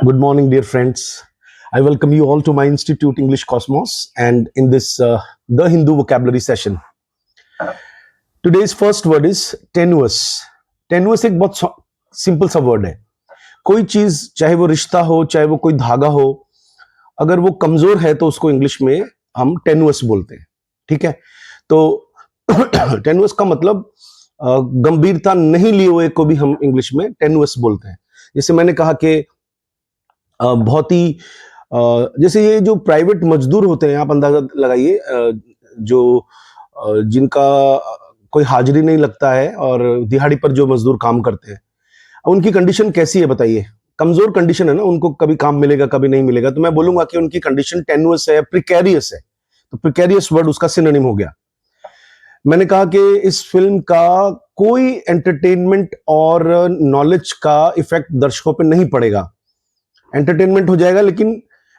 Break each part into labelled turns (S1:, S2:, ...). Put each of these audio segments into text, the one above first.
S1: Good morning, dear friends. I welcome you all to my Institute English Cosmos and in this The Hindu vocabulary session. Today's first word is tenuous. Tenuous एक बहुत simple सा word है. कोई चीज चाहे वो रिश्ता हो चाहे वो कोई धागा हो, अगर वो कमजोर है तो उसको इंग्लिश में हम टेनुअस बोलते हैं. ठीक है, तो टेनुअस का मतलब गंभीरता नहीं लिए हुए को भी हम इंग्लिश में टेनुअस बोलते हैं. जैसे मैंने कहा कि बहुत ही जैसे ये जो प्राइवेट मजदूर होते हैं, आप अंदाजा लगाइए, जो जिनका कोई हाजिरी नहीं लगता है और दिहाड़ी पर जो मजदूर काम करते हैं, उनकी कंडीशन कैसी है बताइए. कमजोर कंडीशन है ना, उनको कभी काम मिलेगा कभी नहीं मिलेगा. तो मैं बोलूंगा कि उनकी कंडीशन टेनुअस है, प्रिकैरियस है. तो प्रिकैरियस वर्ड उसका सिनोनिम हो गया. मैंने कहा कि इस फिल्म का कोई एंटरटेनमेंट और नॉलेज का इफेक्ट दर्शकों पे नहीं पड़ेगा. एंटरटेनमेंट हो जाएगा, लेकिन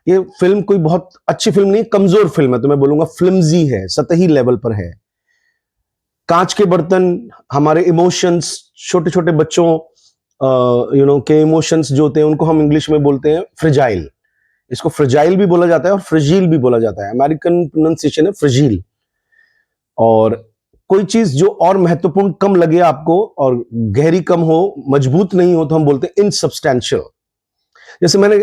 S1: ये फिल्म कोई बहुत अच्छी फिल्म नहीं, कमजोर फिल्म है. तो मैं बोलूंगा फ्लिम्जी है, सतही लेवल पर है. कांच के बर्तन, हमारे इमोशंस, छोटे छोटे बच्चों के इमोशंस जो होते हैं उनको हम इंग्लिश में बोलते हैं फ्रेजाइल. इसको फ्रेजाइल भी बोला जाता है और फ्रेजील भी बोला जाता है. अमेरिकन प्रोनाउंसिएशन है फ्रेजील. और कोई चीज जो और महत्वपूर्ण कम लगे आपको और गहरी कम हो, मजबूत नहीं हो, तो हम बोलते हैं इनसब्सटैंशियल. जैसे मैंने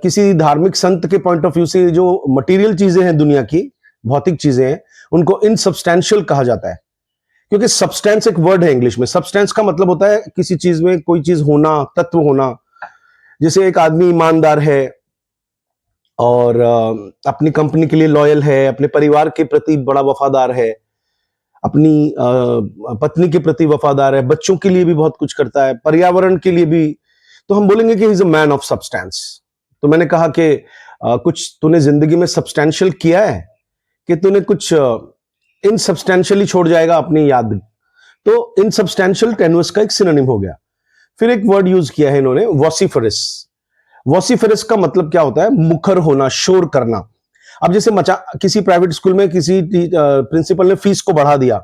S1: किसी धार्मिक संत के पॉइंट ऑफ व्यू से जो मटेरियल चीजें हैं दुनिया की, भौतिक चीजें हैं, उनको इनसब्सटैंशियल कहा जाता है. क्योंकि सब्सटेंस एक वर्ड है इंग्लिश में. सब्सटेंस का मतलब होता है किसी चीज में कोई चीज होना, तत्व होना. जैसे एक आदमी ईमानदार है और अपनी कंपनी के लिए लॉयल है, अपने परिवार के प्रति बड़ा वफादार है, अपनी पत्नी के प्रति वफादार है, बच्चों के लिए भी बहुत कुछ करता है, पर्यावरण के लिए भी, तो हम बोलेंगे कि he is a man of substance. तो मैंने कहा कि कुछ तूने जिंदगी में सब्सटेंशियल किया है कि तूने कुछ इनसब्सटेंशियली छोड़ जाएगा अपनी याद. तो इनसब्सटेंशियल टेनुअस का एक सिनोनिम हो गया. फिर एक वर्ड यूज किया है इन्होंने, वॉसिफरस. वॉसिफरस का मतलब क्या होता है? मुखर होना, शोर करना. अब जैसे किसी प्राइवेट स्कूल में किसी प्रिंसिपल ने फीस को बढ़ा दिया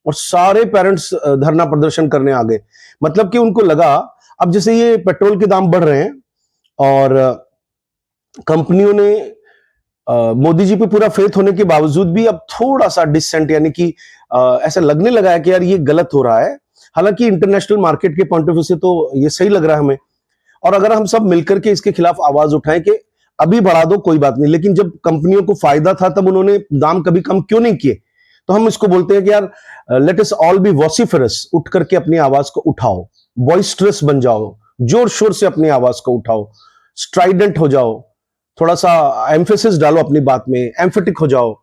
S1: और सारे पेरेंट्स धरना प्रदर्शन करने आ गए. मतलब कि उनको लगा, अब जैसे ये पेट्रोल के दाम बढ़ रहे हैं और कंपनियों ने मोदी जी पे पूरा फेथ होने के बावजूद भी अब थोड़ा सा डिसेंट, यानी कि ऐसा लगने लगा है कि यार ये गलत हो रहा है. हालांकि इंटरनेशनल मार्केट के पॉइंट ऑफ व्यू से तो ये सही लग रहा है हमें. और अगर हम सब मिलकर के इसके खिलाफ आवाज उठाएं कि अभी बढ़ा दो कोई बात नहीं, लेकिन जब कंपनियों को फायदा था तब उन्होंने दाम कभी कम क्यों नहीं किए. तो हम इसको बोलते हैं कि यार लेट अस ऑल बी वॉसिफरस. उठ करके अपनी आवाज को उठाओ, बॉइस्ट्रस बन जाओ, जोर शोर से अपनी आवाज को उठाओ, स्ट्राइडेंट हो जाओ, थोड़ा सा एम्फेसिस डालो अपनी बात में, एम्फेटिक हो जाओ,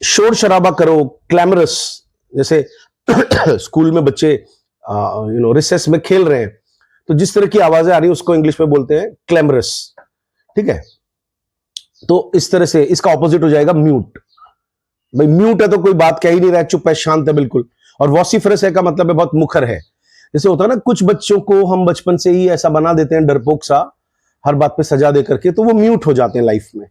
S1: शोर शराबा करो, क्लैमरस. जैसे स्कूल में बच्चे रिसेस में खेल रहे हैं, तो जिस तरह की आवाजें आ रही है उसको इंग्लिश में बोलते हैं क्लैमरस. ठीक है, तो इस तरह से इसका ऑपोजिट हो जाएगा म्यूट. भाई म्यूट है तो कोई बात कह ही नहीं रहा है, चुप है, शांत है बिल्कुल. और वॉसिफरस है का मतलब है बहुत मुखर है. जैसे होता है ना, कुछ बच्चों को हम बचपन से ही ऐसा बना देते हैं, डरपोक सा, हर बात पे सजा दे करके, तो वो म्यूट हो जाते हैं लाइफ में,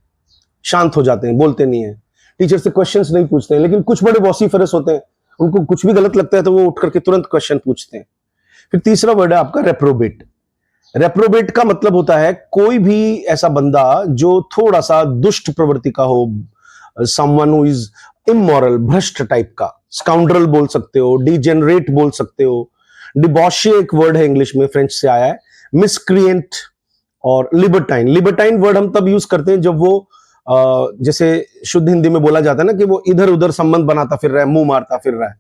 S1: शांत हो जाते हैं, बोलते नहीं है, टीचर से क्वेश्चंस नहीं पूछते हैं. लेकिन कुछ बड़े वॉसिफरस होते हैं, उनको कुछ भी गलत लगता है तो वो उठ करके तुरंत क्वेश्चन पूछते हैं. फिर तीसरा वर्ड है आपका रेप्रोबेट. रेप्रोबेट का मतलब होता है कोई भी ऐसा बंदा जो थोड़ा सा दुष्ट प्रवृत्ति का हो, समवन हु इज इमोरल, भ्रष्ट टाइप का. स्काउंड्रल बोल सकते हो, डिजेनरेट बोल सकते हो. डिबॉशी एक वर्ड है इंग्लिश में, फ्रेंच से आया है. मिसक्रिएंट और लिबर्टाइन. लिबर्टाइन वर्ड हम तब यूज करते हैं जब वो जैसे शुद्ध हिंदी में बोला जाता है ना कि वो इधर उधर संबंध बनाता फिर रहा है, मुंह मारता फिर रहा है,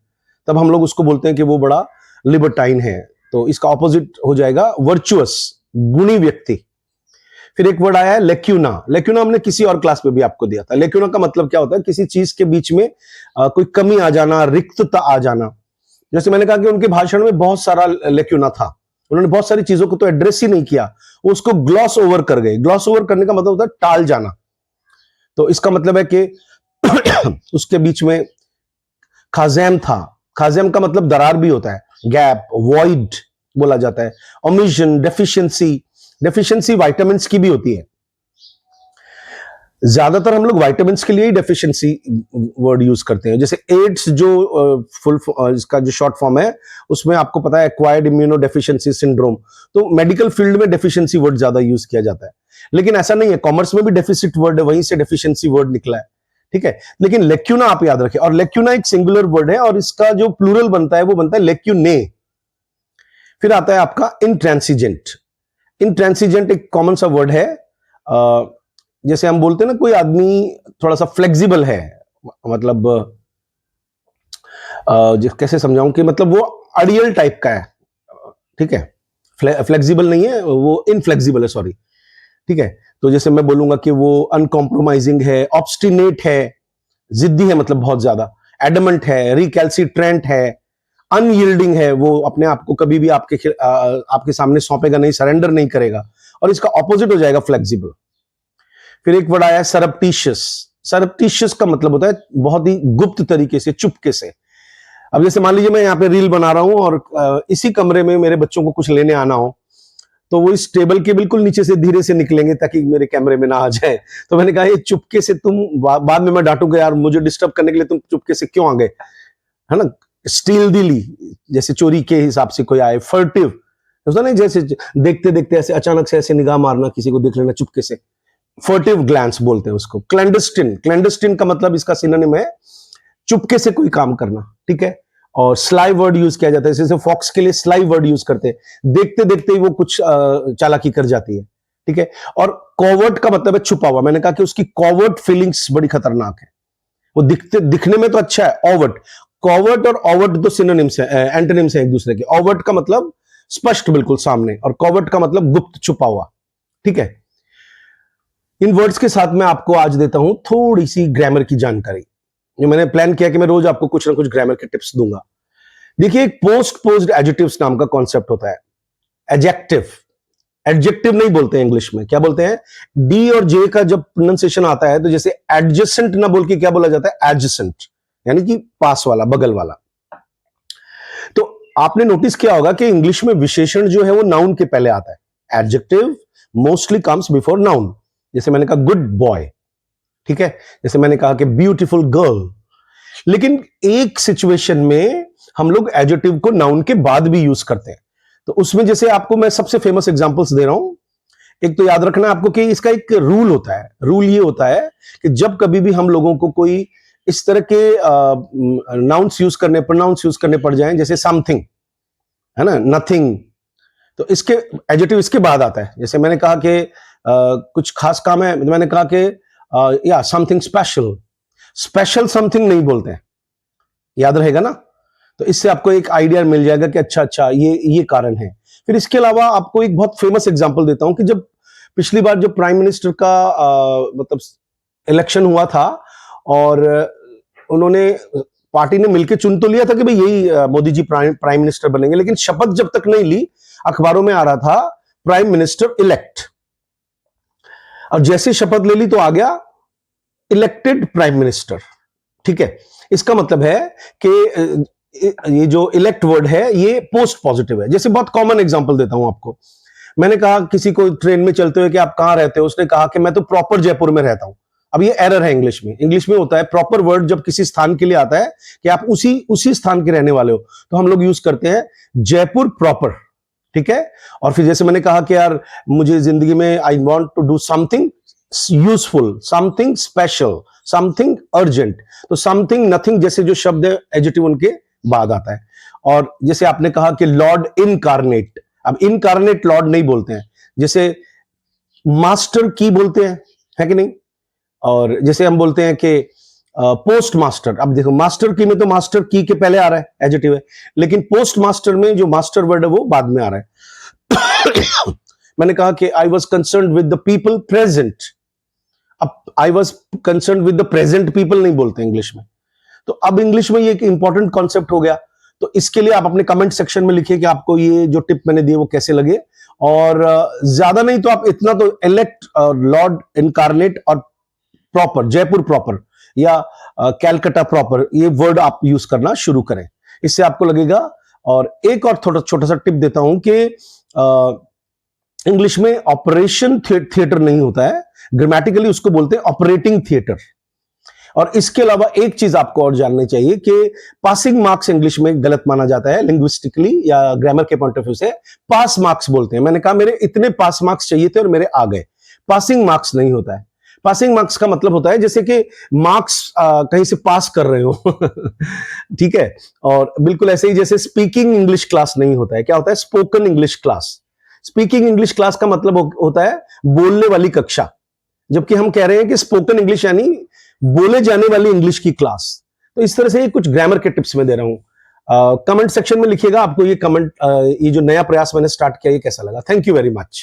S1: तब हम लोग उसको बोलते हैं कि वो बड़ा लिबर्टाइन है. तो इसका ऑपोजिट हो जाएगा वर्चुअस, गुणी व्यक्ति. फिर एक वर्ड आया है लेक्यूना. लेक्यूना हमने किसी और क्लास में भी आपको दिया था. लेक्यूना का मतलब क्या होता है? किसी चीज के बीच में कोई कमी आ जाना, रिक्तता आ जाना. जैसे मैंने कहा कि उनके भाषण में बहुत सारा लेक्यूना था, उन्होंने बहुत सारी चीजों को तो एड्रेस ही नहीं किया, वो उसको ग्लॉस ओवर कर गए. ग्लॉस ओवर करने का मतलब होता है टाल जाना. तो इसका मतलब है कि उसके बीच में खाजेम था. खाजेम का मतलब दरार भी होता है, गैप, वॉइड बोला जाता है. Omission, deficiency. डेफिशिएंसी विटामिन्स की भी होती है. ज्यादातर हम लोग वाइटामिन के लिए ही डेफिशिएंसी वर्ड यूज करते हैं। जैसे एड्स जो फुल इसका जो शॉर्ट फॉर्म है, उसमें आपको पता है एक्वायर्ड इम्यूनो डेफिशिएंसी सिंड्रोम, तो मेडिकल फील्ड में डेफिशिएंसी वर्ड ज्यादा यूज किया जाता है। लेकिन ऐसा नहीं है, कॉमर्स में भी डेफिसिट वर्ड है, वहीं से डेफिशिएंसी वर्ड निकला है, ठीक है। लेकिन लेक्यूना आप याद रखें, और लेक्यूना एक सिंगुलर वर्ड है और इसका जो प्लूरल बनता है वो बनता है लेक्यूने। फिर आता है आपका इंट्रांसिजेंट। इंट्रांसिजेंट एक कॉमन सा वर्ड है। जैसे हम बोलते हैं ना, कोई आदमी थोड़ा सा फ्लेक्सिबल है, मतलब कैसे समझाऊं कि मतलब वो अड़ियल टाइप का है, ठीक है। फ्लेक्सिबल नहीं है वो, इनफ्लेक्सिबल है, सॉरी, ठीक है। तो जैसे मैं बोलूंगा कि वो अनकॉम्प्रोमाइजिंग है, ऑब्स्टिनेट है, जिद्दी है, मतलब बहुत ज्यादा, एडमंट है, रिकैल्सिट्रेंट है, अनयील्डिंग है, वो अपने आप को कभी भी आपके सामने सौंपेगा नहीं, सरेंडर नहीं करेगा। और इसका ऑपोजिट हो जाएगा फ्लेक्सिबल। फिर एक वर्ड आया सरप्टिशियस। सरप्टिशियस का मतलब होता है बहुत ही गुप्त तरीके से, चुपके से। अब जैसे मान लीजिए मैं यहाँ पे रील बना रहा हूं और इसी कमरे में मेरे बच्चों को कुछ लेने आना हो, तो वो इस टेबल के बिल्कुल नीचे से धीरे से निकलेंगे ताकि मेरे कैमरे में ना आ जाए। तो मैंने कहा ये चुपके से तुम, बाद में मैं डांटूंगा यार मुझे डिस्टर्ब करने के लिए तुम चुपके से क्यों आ गए, है ना। स्टील दिली, जैसे चोरी के हिसाब से कोई आए। फर्टिव होता नहीं, जैसे देखते देखते ऐसे अचानक से ऐसे निगाह मारना, किसी को देख लेना चुपके से, फर्टिव ग्लैंस बोलते हैं उसको। क्लैंडस्टिन, क्लैंडस्टिन का मतलब इसका सिनोनिम है चुपके से कोई काम करना, ठीक है। और स्लाई वर्ड यूज किया जाता है, जैसे फॉक्स के लिए स्लाई वर्ड यूज करते हैं, देखते देखते ही वो कुछ चालाकी कर जाती है, ठीक है। और कॉवर्ट का मतलब है छुपा हुआ। मैंने कहा कि उसकी कॉवर्ट फीलिंग्स बड़ी खतरनाक है। वो दिखने में तो अच्छा है, ओवर्ट। कॉवर्ट और ओवर्ट दो सिनोनिम्स है, एंटोनिम्स है एक दूसरे के। ओवर्ट का मतलब स्पष्ट बिल्कुल सामने, और कॉवर्ट का मतलब गुप्त, छुपा हुआ, ठीक है। इन वर्ड्स के साथ मैं आपको आज देता हूं थोड़ी सी ग्रामर की जानकारी, जो मैंने प्लान किया कि मैं रोज आपको कुछ ना कुछ ग्रामर के टिप्स दूंगा। देखिए, एक पोस्ट पोज्ड एडजेक्टिव्स नाम का कॉन्सेप्ट होता है। एडजेक्टिव, एडजेक्टिव नहीं बोलते हैं इंग्लिश में, क्या बोलते हैं? डी और जे का जब प्रोनाउंसिएशन आता है तो जैसे एडजेसेंट ना बोल के क्या बोला जाता है? एडजेसेंट, यानी कि पास वाला, बगल वाला। तो आपने नोटिस किया होगा कि इंग्लिश में विशेषण जो है वो नाउन के पहले आता है। Adjective mostly comes before noun. जैसे मैंने कहा गुड बॉय, ठीक है। जैसे मैंने कहा कि ब्यूटीफुल गर्ल। लेकिन एक सिचुएशन में हम लोग एडजेक्टिव को नाउन के बाद भी यूज करते हैं। तो उसमें जैसे आपको मैं सबसे फेमस एग्जांपल्स दे रहा हूं। एक तो याद रखना आपको कि इसका एक रूल होता है। रूल ये होता है कि जब कभी भी हम लोगों को कोई इस तरह के नाउन्स यूज करने, प्रोनाउंस यूज करने पड़ जाएं, जैसे समथिंग, है ना, नथिंग, तो इसके एडजेक्टिव इसके बाद आता है। जैसे मैंने कहा कि कुछ खास काम है, मैंने कहा कि या समथिंग स्पेशल। स्पेशल समथिंग नहीं बोलते हैं, याद रहेगा ना। तो इससे आपको एक आइडिया मिल जाएगा कि अच्छा अच्छा ये कारण है। फिर इसके अलावा आपको एक बहुत फेमस एग्जांपल देता हूं कि जब पिछली बार जब प्राइम मिनिस्टर का मतलब इलेक्शन हुआ था और उन्होंने, पार्टी ने मिलकर चुन तो लिया था कि भाई यही मोदी जी प्राइम मिनिस्टर बनेंगे, लेकिन शपथ जब तक नहीं ली, अखबारों में आ रहा था प्राइम मिनिस्टर इलेक्ट। और जैसे शपथ ले ली तो आ गया इलेक्टेड प्राइम मिनिस्टर, ठीक है। इसका मतलब है कि ये जो इलेक्ट वर्ड है ये पोस्ट पॉजिटिव है। जैसे बहुत कॉमन एग्जांपल देता हूं आपको। मैंने कहा किसी को ट्रेन में चलते हुए कि आप कहां रहते हो, उसने कहा कि मैं तो प्रॉपर जयपुर में रहता हूं। अब ये एरर है इंग्लिश में। इंग्लिश में होता है प्रॉपर वर्ड जब किसी स्थान के लिए आता है कि आप उसी स्थान के रहने वाले हो, तो हम लोग यूज करते हैं जयपुर प्रॉपर, ठीक है। और फिर जैसे मैंने कहा कि यार मुझे जिंदगी में I want to do something useful, something special, something urgent, तो समथिंग, नथिंग जैसे जो शब्द है एडजेक्टिव उनके बाद आता है। और जैसे आपने कहा कि लॉर्ड इनकार्नेट, अब इनकार्नेट लॉर्ड नहीं बोलते हैं, जैसे मास्टर की बोलते हैं, है कि नहीं। और जैसे हम बोलते हैं कि पोस्ट मास्टर, अब देखो मास्टर की में तो मास्टर की के पहले आ रहा है, एडजेक्टिव है, लेकिन पोस्ट मास्टर में जो मास्टर वर्ड है वो बाद में आ रहा है। मैंने कहा कि I was concern with the people present. अब I was concern with the present people नहीं बोलते इंग्लिश में। तो अब इंग्लिश में ये एक इंपॉर्टेंट कॉन्सेप्ट हो गया। तो इसके लिए आप अपने कमेंट सेक्शन में लिखिए कि आपको ये जो टिप मैंने दिए वो कैसे लगे। और ज्यादा नहीं तो आप इतना तो इलेक्ट, लॉर्ड इनकारनेट और प्रॉपर, जयपुर प्रॉपर या कैलकाटा प्रॉपर, ये वर्ड आप यूज करना शुरू करें, इससे आपको लगेगा। और एक और थोड़ा छोटा सा टिप देता हूं कि इंग्लिश में ऑपरेशन थिएटर नहीं होता है, ग्रामेटिकली उसको बोलते हैं ऑपरेटिंग थिएटर। और इसके अलावा एक चीज आपको और जाननी चाहिए कि पासिंग मार्क्स इंग्लिश में गलत माना जाता है, लिंग्विस्टिकली या ग्रामर के पॉइंट ऑफ व्यू से पास मार्क्स बोलते हैं। मैंने कहा मेरे इतने पास मार्क्स चाहिए थे और मेरे आ गए, पासिंग मार्क्स नहीं होता है। पासिंग मार्क्स का मतलब होता है जैसे कि मार्क्स कहीं से पास कर रहे हो ठीक है। और बिल्कुल ऐसे ही जैसे स्पीकिंग इंग्लिश क्लास नहीं होता है, क्या होता है? Spoken English class. Speaking English class का मतलब होता है बोलने वाली कक्षा, जबकि हम कह रहे हैं कि स्पोकन इंग्लिश यानी बोले जाने वाली इंग्लिश की क्लास। तो इस तरह से कुछ ग्रामर के टिप्स मैं दे रहा हूं। कमेंट सेक्शन में लिखिएगा आपको ये कमेंट, ये जो नया प्रयास मैंने स्टार्ट किया ये कैसा लगा। Thank you very much.